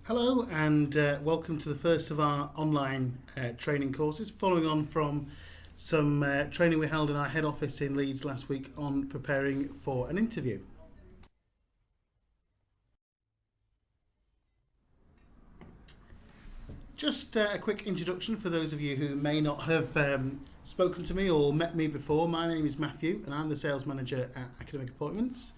Hello and welcome to the first of our online training courses, following on from some training we held in our head office in Leeds last week on preparing for an interview. Just a quick introduction for those of you who may not have spoken to me or met me before. My name is Matthew and I'm the Sales Manager at Academic Appointments.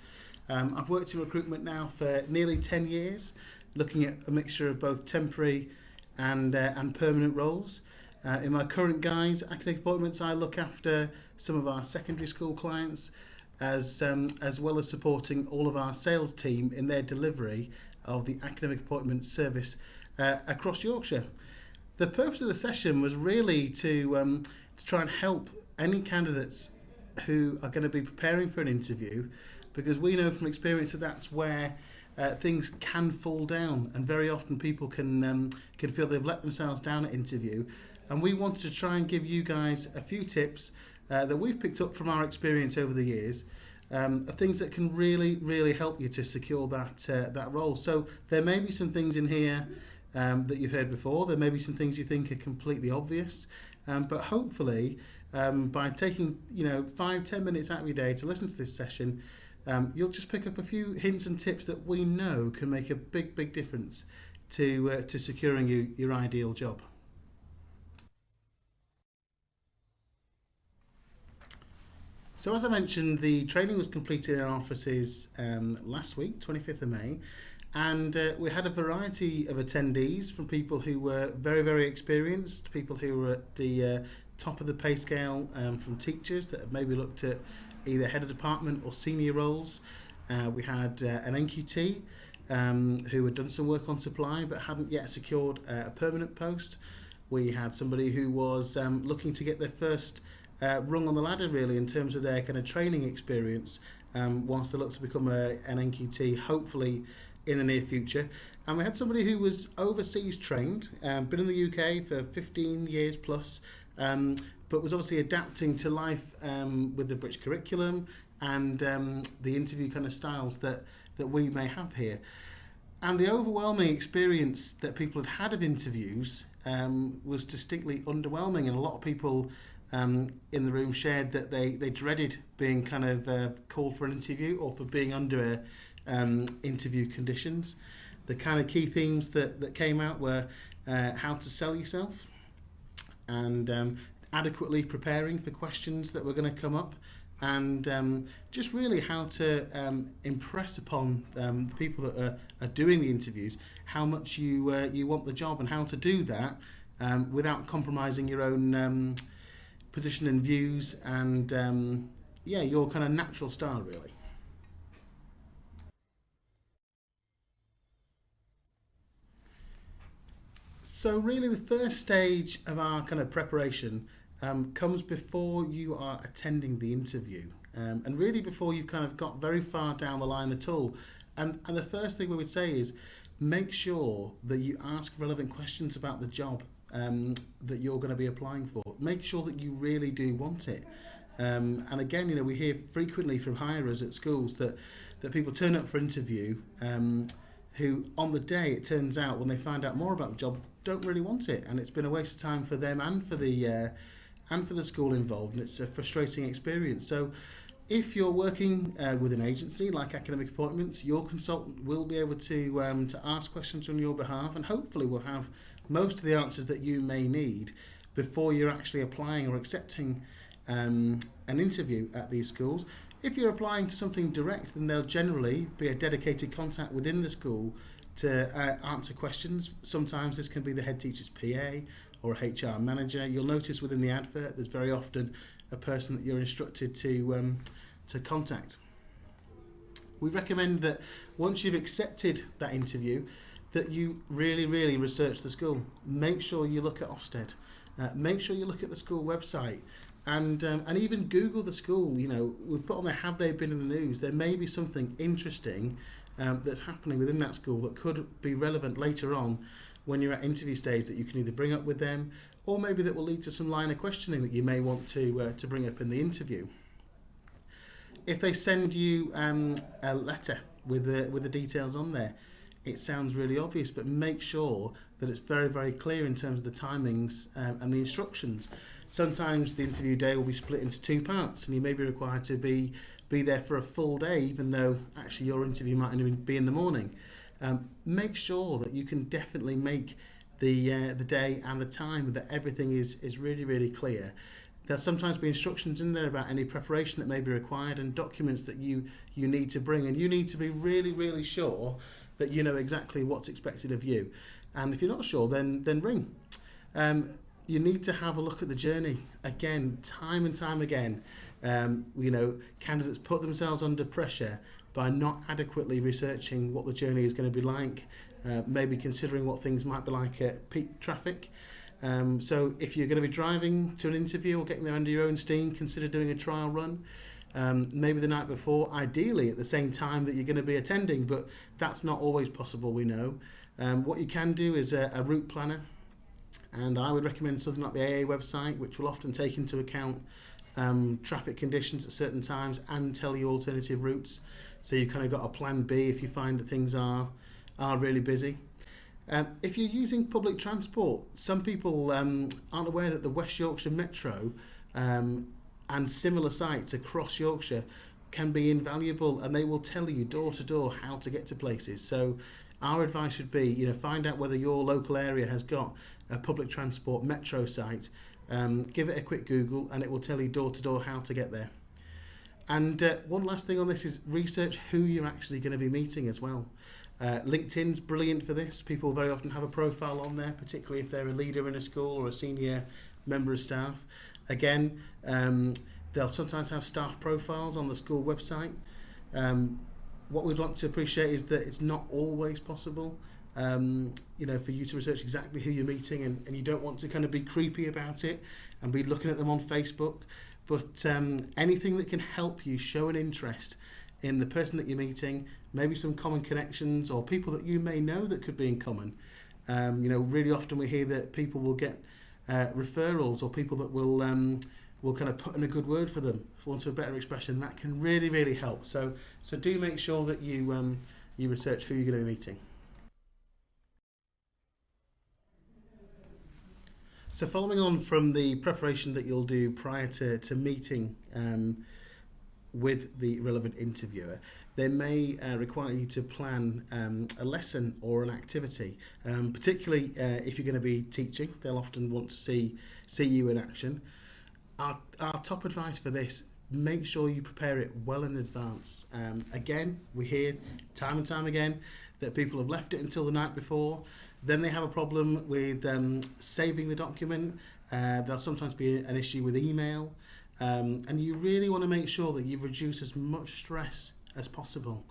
I've worked in recruitment now for nearly 10 years, looking at a mixture of both temporary and permanent roles. In my current guise, Academic Appointments, I look after some of our secondary school clients as well as supporting all of our sales team in their delivery of the Academic Appointments service across Yorkshire. The purpose of the session was really to try and help any candidates who are going to be preparing for an interview, because we know from experience that that's where things can fall down, and very often people can feel they've let themselves down at interview. And we wanted to try and give you guys a few tips that we've picked up from our experience over the years, of things that can really help you to secure that role. So there may be some things in here that you've heard before. There may be some things you think are completely obvious, but hopefully by taking 5-10 minutes out of your day to listen to this session, you'll just pick up a few hints and tips that we know can make a big difference to securing your ideal job. So as I mentioned, the training was completed in our offices last week, 25th of May, and we had a variety of attendees, from people who were very experienced, people who were at the top of the pay scale, from teachers that have maybe looked at either head of department or senior roles. We had an NQT who had done some work on supply but hadn't yet secured a permanent post. We had somebody who was looking to get their first rung on the ladder, really, in terms of their kind of training experience, whilst they look to become an NQT, hopefully in the near future. And we had somebody who was overseas trained, been in the UK for 15 years plus, but was obviously adapting to life with the British curriculum and the interview kind of styles that we may have here. And the overwhelming experience that people had of interviews was distinctly underwhelming, and a lot of people in the room shared that they dreaded being kind of called for an interview or for being under interview conditions. The kind of key themes that came out were how to sell yourself, and adequately preparing for questions that were going to come up, and just really how to impress upon the people that are doing the interviews how much you want the job, and how to do that without compromising your own position and views, and your kind of natural style, really. So really the first stage of our kind of preparation comes before you are attending the interview, and really before you've kind of got very far down the line at all. And the first thing we would say is make sure that you ask relevant questions about the job that you're going to be applying for. Make sure that you really do want it. And again, we hear frequently from hirers at schools that people turn up for interview who on the day, it turns out, when they find out more about the job, don't really want it, and it's been a waste of time for them and for the school involved, and it's a frustrating experience. So if you're working with an agency like Academic Appointments, your consultant will be able to ask questions on your behalf, and hopefully will have most of the answers that you may need before you're actually applying or accepting an interview at these schools. If you're applying to something direct, then there'll generally be a dedicated contact within the school to answer questions. Sometimes this can be the head teacher's PA or a HR manager. You'll notice within the advert there's very often a person that you're instructed to contact. We recommend that once you've accepted that interview, that you really research the school. Make sure you look at Ofsted. Make sure you look at the school website. And even Google the school. We've put on there, have they been in the news? There may be something interesting that's happening within that school that could be relevant later on when you're at interview stage, that you can either bring up with them, or maybe that will lead to some line of questioning that you may want to bring up in the interview. If they send you a letter with the details on there, it sounds really obvious, but make sure that it's very, very clear in terms of the timings and the instructions. Sometimes the interview day will be split into two parts, and you may be required to be there for a full day, even though actually your interview might only be in the morning. Make sure that you can definitely make the day and the time, that everything is really, really clear. There'll sometimes be instructions in there about any preparation that may be required and documents that you need to bring, and you need to be really, really sure that you know exactly what's expected of you. And if you're not sure, then ring. You need to have a look at the journey. Again, time and time again, candidates put themselves under pressure by not adequately researching what the journey is going to be like, maybe considering what things might be like at peak traffic. So if you're going to be driving to an interview or getting there under your own steam, consider doing a trial run. Maybe the night before, ideally at the same time that you're going to be attending, but that's not always possible, we know. What you can do is a route planner, and I would recommend something like the AA website, which will often take into account traffic conditions at certain times and tell you alternative routes. So you've kind of got a plan B if you find that things are really busy. If you're using public transport, some people aren't aware that the West Yorkshire Metro and similar sites across Yorkshire can be invaluable, and they will tell you door to door how to get to places. So our advice would be, find out whether your local area has got a public transport metro site. Give it a quick Google and it will tell you door to door how to get there. And one last thing on this is research who you're actually going to be meeting as well. LinkedIn's brilliant for this. People very often have a profile on there, particularly if they're a leader in a school or a senior member of staff. Again, they'll sometimes have staff profiles on the school website. What we'd want to appreciate is that it's not always possible, for you to research exactly who you're meeting, and you don't want to kind of be creepy about it and be looking at them on Facebook. But anything that can help you show an interest in the person that you're meeting, maybe some common connections or people that you may know that could be in common. Really often we hear that people will get referrals or people that will kind of put in a good word for them, for want of a better expression. That can really, really help. So do make sure that you research who you're going to be meeting. So following on from the preparation that you'll do prior to meeting with the relevant interviewer, they may require you to plan a lesson or an activity, particularly if you're going to be teaching. They'll often want to see you in action. Our top advice for this, make sure you prepare it well in advance. Again, we hear time and time again that people have left it until the night before. Then they have a problem with saving the document. There'll sometimes be an issue with email. And you really want to make sure that you've reduced as much stress as possible.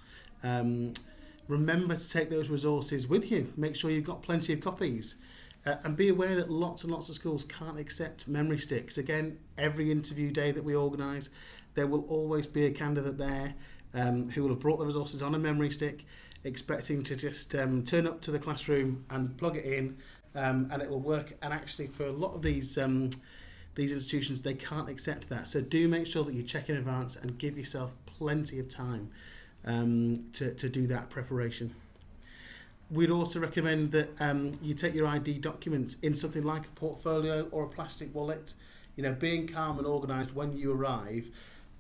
Remember to take those resources with you. Make sure you've got plenty of copies. And be aware that lots and lots of schools can't accept memory sticks. Again, every interview day that we organise, there will always be a candidate there who will have brought the resources on a memory stick, expecting to just turn up to the classroom and plug it in, and it will work. And actually, for a lot of these institutions, they can't accept that. So do make sure that you check in advance and give yourself plenty of time to do that preparation. We'd also recommend that you take your ID documents in something like a portfolio or a plastic wallet. Being calm and organised when you arrive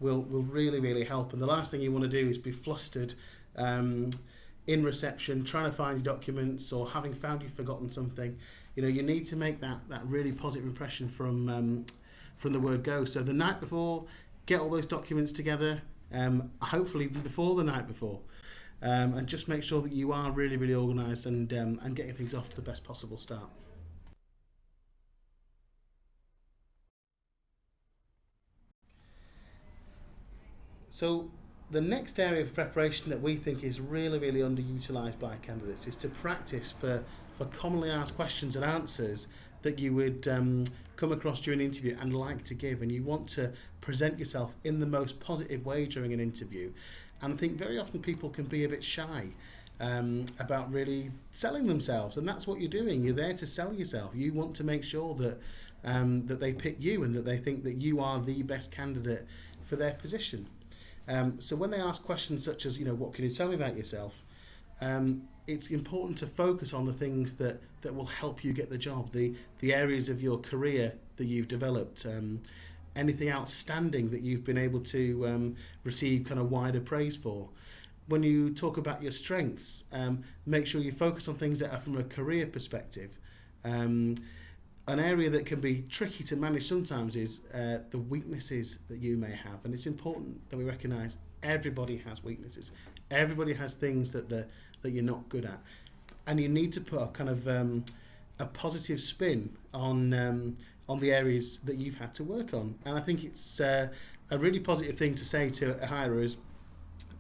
will really, really help. And the last thing you want to do is be flustered in reception, trying to find your documents, or having found you've forgotten something. You need to make that really positive impression from the word go. So the night before, get all those documents together, hopefully even before the night before. And just make sure that you are really, really organised and getting things off to the best possible start. So the next area of preparation that we think is really, really underutilised by candidates is to practice for commonly asked questions and answers that you would come across during an interview and like to give, and you want to present yourself in the most positive way during an interview. And I think very often people can be a bit shy about really selling themselves, and that's what you're doing. You're there to sell yourself. You want to make sure that that they pick you and that they think that you are the best candidate for their position. So when they ask questions such as, what can you tell me about yourself? it's important to focus on the things that will help you get the job, the areas of your career that you've developed, anything outstanding that you've been able to receive kind of wider praise for. When you talk about your strengths, make sure you focus on things that are from a career perspective. An area that can be tricky to manage sometimes is the weaknesses that you may have, and it's important that we recognise everybody has weaknesses. Everybody has things that you're not good at, and you need to put a kind of a positive spin on the areas that you've had to work on. And I think it's a really positive thing to say to a hirer is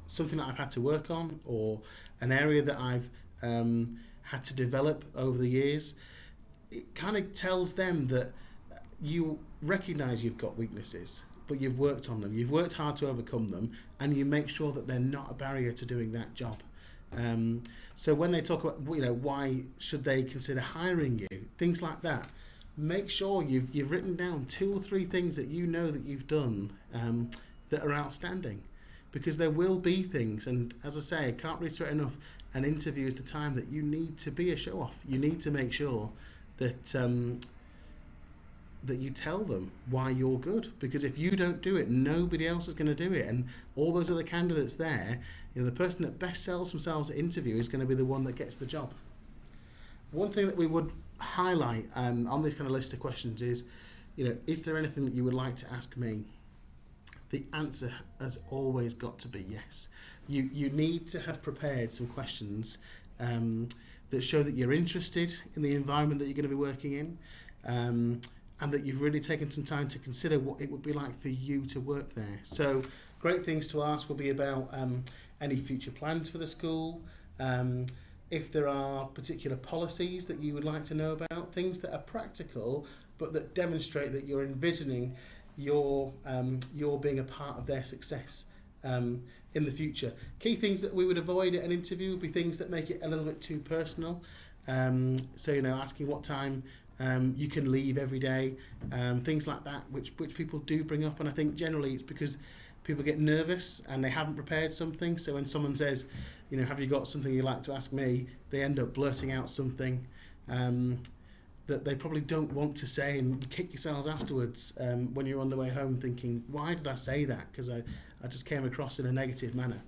something that I've had to work on, or an area that I've had to develop over the years. It kind of tells them that you recognise you've got weaknesses, but you've worked on them. You've worked hard to overcome them, and you make sure that they're not a barrier to doing that job. So when they talk about, why should they consider hiring you, things like that, make sure you've written down 2 or 3 things that you know that you've done that are outstanding, because there will be things. And as I say, I can't reiterate enough, an interview is the time that you need to be a show off. You need to make sure that that you tell them why you're good, because if you don't do it, nobody else is going to do it, and all those other candidates there, the person that best sells themselves at interview is going to be the one that gets the job. One thing that we would highlight on this kind of list of questions is, is there anything that you would like to ask me? The answer has always got to be yes. You need to have prepared some questions that show that you're interested in the environment that you're going to be working in, and that you've really taken some time to consider what it would be like for you to work there. So great things to ask will be about any future plans for the school, if there are particular policies that you would like to know about, things that are practical but that demonstrate that you're envisioning your being a part of their success in the future. Key things that we would avoid at an interview would be things that make it a little bit too personal. So asking what time you can leave every day, things like that, which people do bring up, and I think generally it's because people get nervous and they haven't prepared something. So when someone says, have you got something you'd like to ask me, they end up blurting out something that they probably don't want to say, and kick yourselves afterwards when you're on the way home thinking, why did I say that? Because I just came across in a negative manner.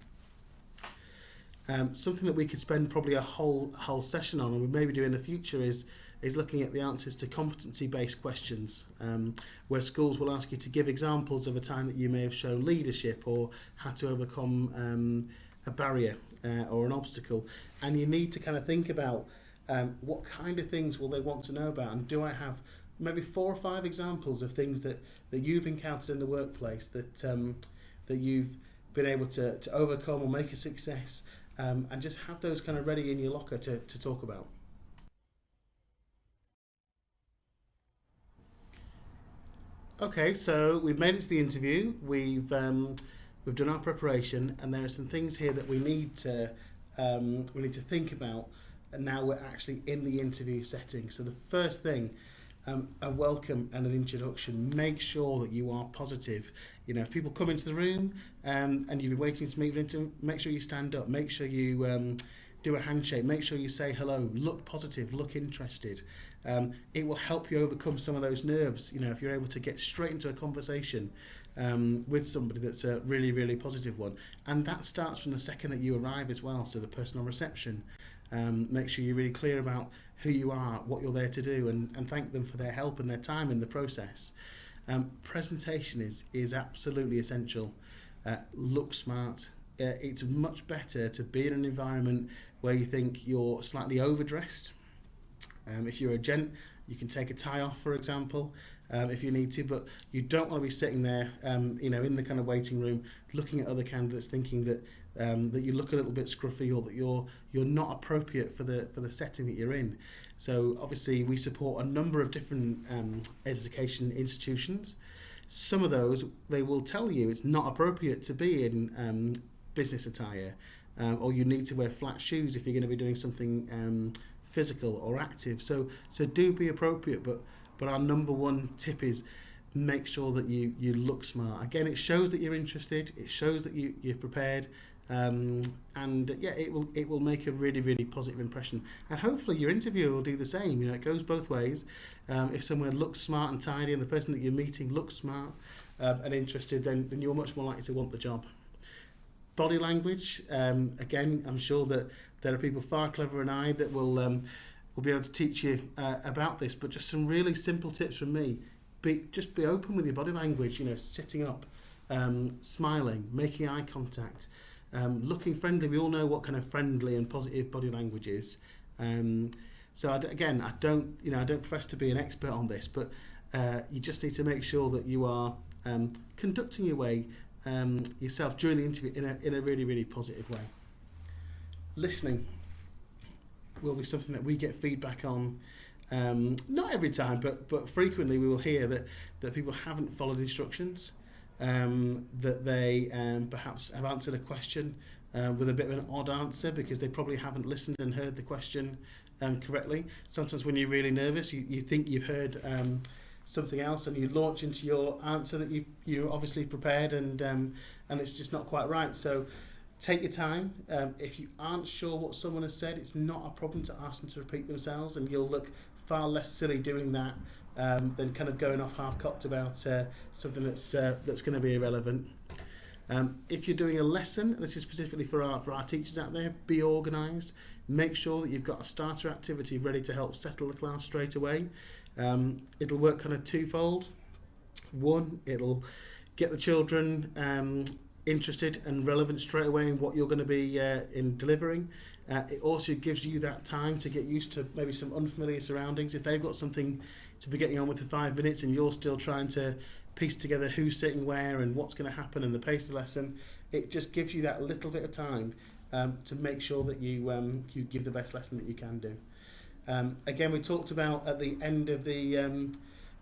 Something that we could spend probably a whole session on, and we maybe do in the future, is looking at the answers to competency-based questions, where schools will ask you to give examples of a time that you may have shown leadership or had to overcome a barrier or an obstacle, and you need to kind of think about what kind of things will they want to know about, and do I have maybe 4 or 5 examples of things that you've encountered in the workplace that you've been able to overcome or make a success, and just have those kind of ready in your locker to talk about. Okay, so we've made it to the interview. We've done our preparation, and there are some things here that we need to think about. And now we're actually in the interview setting. So the first thing, a welcome and an introduction. Make sure that you are positive. If people come into the room and you've been waiting to meet them, make sure you stand up. Make sure you do a handshake. Make sure you say hello. Look positive. Look interested. It will help you overcome some of those nerves. If you're able to get straight into a conversation with somebody that's a really, really positive one. And that starts from the second that you arrive as well. So the person on reception. Make sure you're really clear about who you are, what you're there to do, and thank them for their help and their time in the process. Presentation is absolutely essential. Look smart. It's much better to be in an environment where you think you're slightly overdressed. If you're a gent, you can take a tie off, for example, if you need to, but you don't want to be sitting there, in the kind of waiting room, looking at other candidates, thinking that you look a little bit scruffy, or that you're not appropriate for the setting that you're in. So obviously we support a number of different education institutions. Some of those, they will tell you it's not appropriate to be in business attire, or you need to wear flat shoes if you're going to be doing something physical or active. So do be appropriate, but our number one tip is make sure that you look smart. Again, it shows that you're interested. It shows that you're prepared. And yeah, it will make a really, really positive impression, and hopefully your interviewer will do the same. It goes both ways. If someone looks smart and tidy, and the person that you're meeting looks smart and interested, then you're much more likely to want the job. Body language, again, I'm sure that there are people far cleverer than I that will be able to teach you about this, but just some really simple tips from me. Just be open with your body language. Sitting up, smiling, making eye contact. Looking friendly. We all know what kind of friendly and positive body language is. So I don't profess to be an expert on this, but you just need to make sure that you are conducting your way yourself during the interview in a really, really positive way. Listening will be something that we get feedback on. Not every time, but frequently we will hear that people haven't followed instructions. That they perhaps have answered a question with a bit of an odd answer because they probably haven't listened and heard the question correctly. Sometimes when you're really nervous, you think you've heard something else and you launch into your answer that you obviously prepared and it's just not quite right. So take your time. If you aren't sure what someone has said, it's not a problem to ask them to repeat themselves, and you'll look far less silly doing that than kind of going off half-cocked about something that's going to be irrelevant. If you're doing a lesson, and this is specifically for our teachers out there, be organised. Make sure that you've got a starter activity ready to help settle the class straight away. It'll work kind of twofold. One, it'll get the children interested and relevant straight away in what you're going to be in delivering. It also gives you that time to get used to maybe some unfamiliar surroundings. If they've got something to be getting on with for 5 minutes and you're still trying to piece together who's sitting where and what's going to happen and the pace of the lesson, it just gives you that little bit of time to make sure that you give the best lesson that you can do. Again, we talked about at the end of the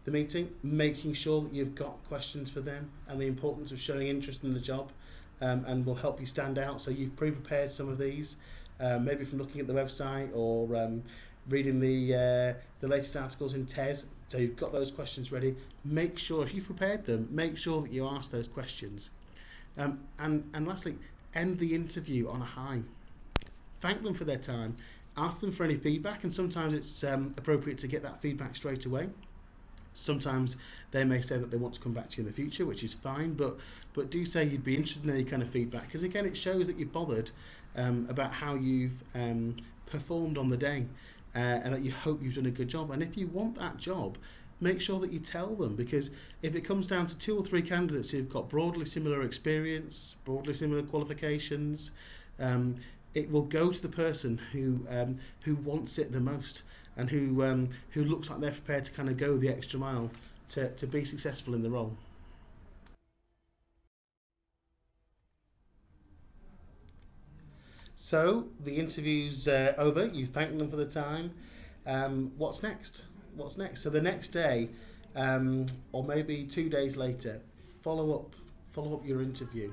meeting, making sure that you've got questions for them and the importance of showing interest in the job, and will help you stand out. So you've pre-prepared some of these, maybe from looking at the website or reading the latest articles in TES. So you've got those questions ready. Make sure, if you've prepared them, make sure that you ask those questions. And lastly, end the interview on a high. Thank them for their time. Ask them for any feedback, and sometimes it's appropriate to get that feedback straight away. Sometimes they may say that they want to come back to you in the future, which is fine, but do say you'd be interested in any kind of feedback, because again, it shows that you're bothered about how you've performed on the day, and that you hope you've done a good job. And if you want that job, make sure that you tell them, because if it comes down to 2 or 3 candidates who've got broadly similar experience, broadly similar qualifications, it will go to the person who wants it the most, and who looks like they're prepared to kind of go the extra mile to be successful in the role. So the interview's over. You thank them for the time. What's next? So the next day, or maybe 2 days later, follow up your interview.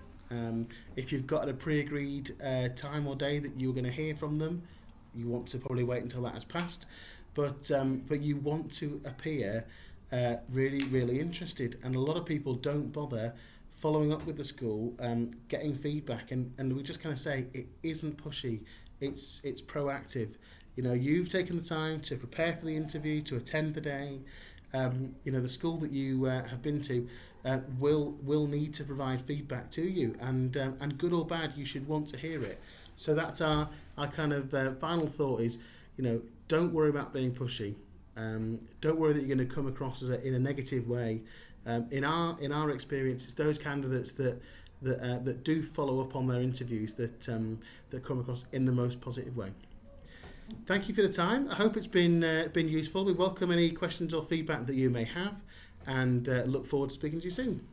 If you've got a pre-agreed time or day that you're going to hear from them, you want to probably wait until that has passed, but you want to appear really, really interested. And a lot of people don't bother following up with the school, getting feedback, and we just kind of say it isn't pushy, it's proactive. You've taken the time to prepare for the interview, to attend the day. The school that you have been to will need to provide feedback to you, and good or bad, you should want to hear it. So that's our kind of final thought is, don't worry about being pushy. Don't worry that you're going to come across in a negative way. In our experience, it's those candidates that do follow up on their interviews that come across in the most positive way. Thank you for the time. I hope it's been useful. We welcome any questions or feedback that you may have, and look forward to speaking to you soon.